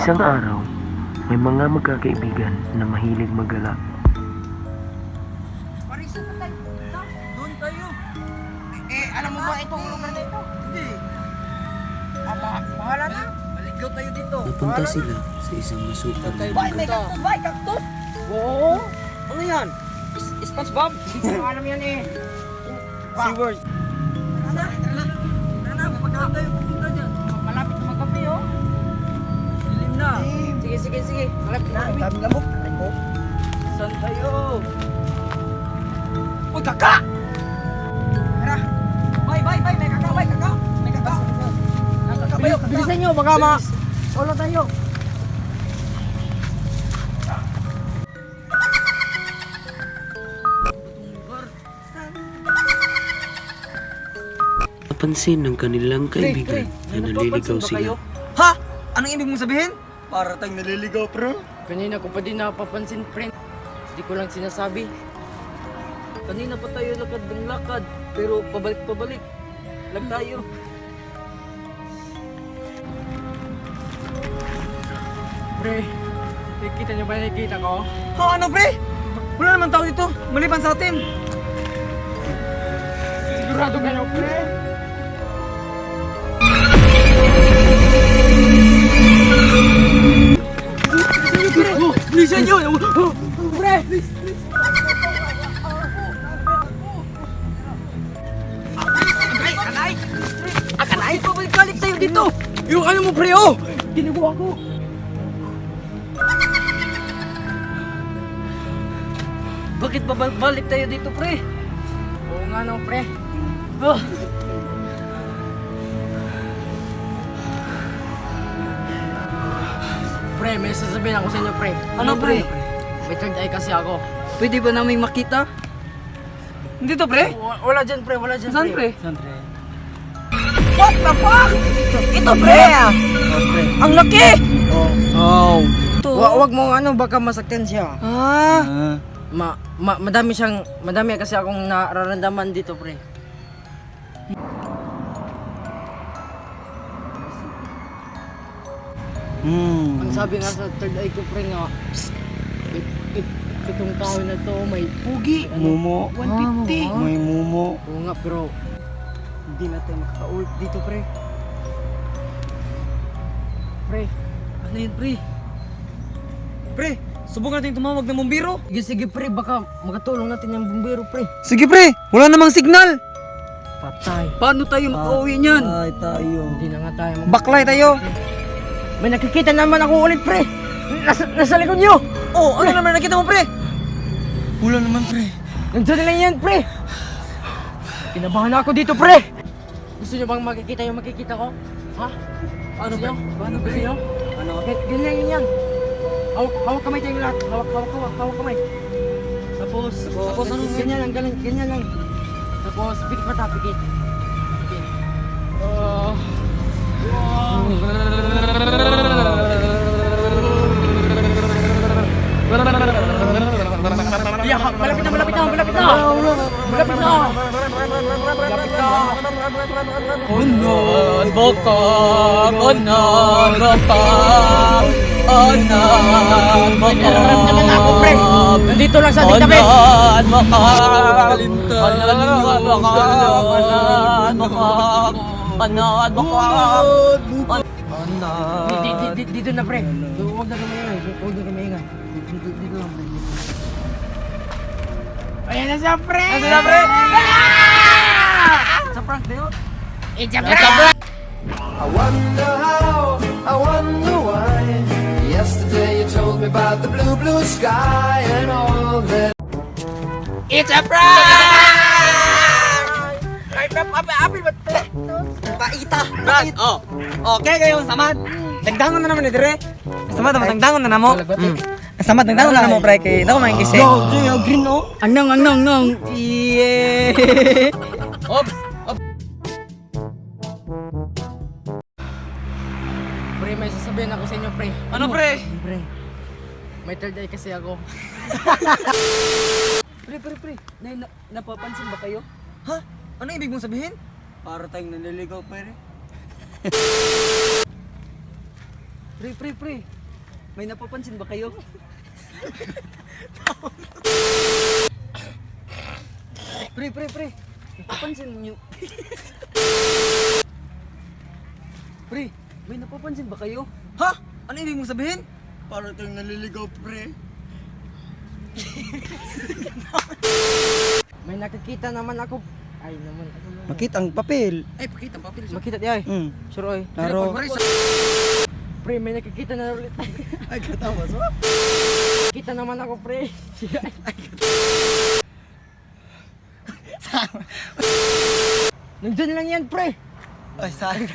Isang araw, may mga magkakaibigan na mahilig maggala. Parisan na tayo. Doon tayo. Alam mo ba itong lugar na ito? Hindi. Bahala na. Maligaw tayo dito. Napunta sila sa isang masukal na Bay, may lugar. cactus ba? Cactus? Oo. Ano yan? SpongeBob? Hindi ko alam yan eh. SeaWorld. Tara, mapagkaan tayo pupunta dyan. Malapit na magkape oh. Dilim na. Sige. Malapit na. Dami lamok. Saan tayo? Uy, kaka! Tara. Bay, may kaka. May kaka. Bilisan nyo, baka solo tayo. Napansin ng kanilang kaibigan na naliligaw sila. Ha? Anong ibig mong sabihin? Para tayong naliligaw, bro. Kanina ko pa din napapansin, friend. Hindi ko lang sinasabi. Kanina pa tayo lakad ng lakad, pero pabalik lang tayo. Pre, nakikita niyo ba nakikita ko? Ha, ano, pre? Wala naman tao dito, maliban sa atin. Sigurado kayo, pre? Bilisan nyo! Pre! Akanay! Pabalik tayo dito! Yung ano mo, pre, oh! Ginagawa ko! Bakit babalik tayo dito, pre? Oo nga no, pre. Oh. Pre, may sasabihin ako sa inyo, pre. Ano, pre? May third eye kasi ako. Pwede ba namin makita? Dito, pre? Wala dyan, pre. Wala dyan, Saan, pre? Saan, pre? What the fuck? Ito, pre! Ang laki! Oh. Ito. Wag mo ano, baka masaktan siya. Ah. Madami kasi akong nararamdaman dito, pre. Ang sabi nga sa third eye ko, pre, nga, itong tao na to may pugi. Mumo. 150. May mumo. Oo nga, pero hindi natin makaka-uwi dito, pre. Pre, Ano yun, pre? Pre, subukan natin tumawag ng bumbiro. sige, pre, baka makatulong natin yung bumbero, pre. Sige, pre. Wala namang signal. Patay. Paano tayo makauwi niyan? Patay tayo. Hindi na nga tayo Baklay tayo. May nakikita naman ako ulit, pre. Nasa likod nyo. Oh, ano naman nakita mo, pre? Wala naman, pre. Nandiyan lang yan, pre. Kinabahan ako dito, pre. Gusto nyo bang makikita yung makikita ko? Ha? Ano, Gusto pre? nyo? Paano, Gusto pre? nyo? Ano? Ganyan yan. Hawak kamay tayong lahat. Hawak kamay. Tapos ano? Ganyan lang. Tapos, pikit mata, pikit. Pikit. Yeah, malapit na. Malapit na. Unan baka, unan baka, unan baka. Nararamdaman na ako, pre. Nandito lang sa ditabi. Unan baka, unan baka, unan baka. Dito na, pre. Huwag na kamaingay. Dito lang, pre. Ayan na siya, pre! Nasaan na, pre? Sa prank na yun. It's a prank! I wonder how, I wonder why. Yesterday you told me about the blue sky and all that. It's a prank! Brad, okay kayo, samad. Tagdangon na naman ni dire. Samad, tagdangon na namo. Samad, tagdangon na namo, pre, kay daw man kisi. Green, oh! Anong! Yeah! Ops. Pre, may sasabihin ako sa inyo, pre. Ano, pre? Pre, may third eye kasi ako. Pre. Napapansin ba kayo? Ha? Ano ibig mong sabihin? Para tayong naliligaw, pre. Pre. May napapansin ba kayo? Pre. Napapansin niyo? Pre, may napapansin ba kayo? Ha? Ano ibig mong sabihin? Para tayong naliligaw, pre. May nakikita naman ako. Ay naman. Makita ang papel. Ay, pakita ang papel. Makita di ay. Sure ay. Pero, Laro. pre, may nakikita na ulit. Ay, katawa so. Kita naman ako, pre. Nandun lang yan, pre. Ay, sorry.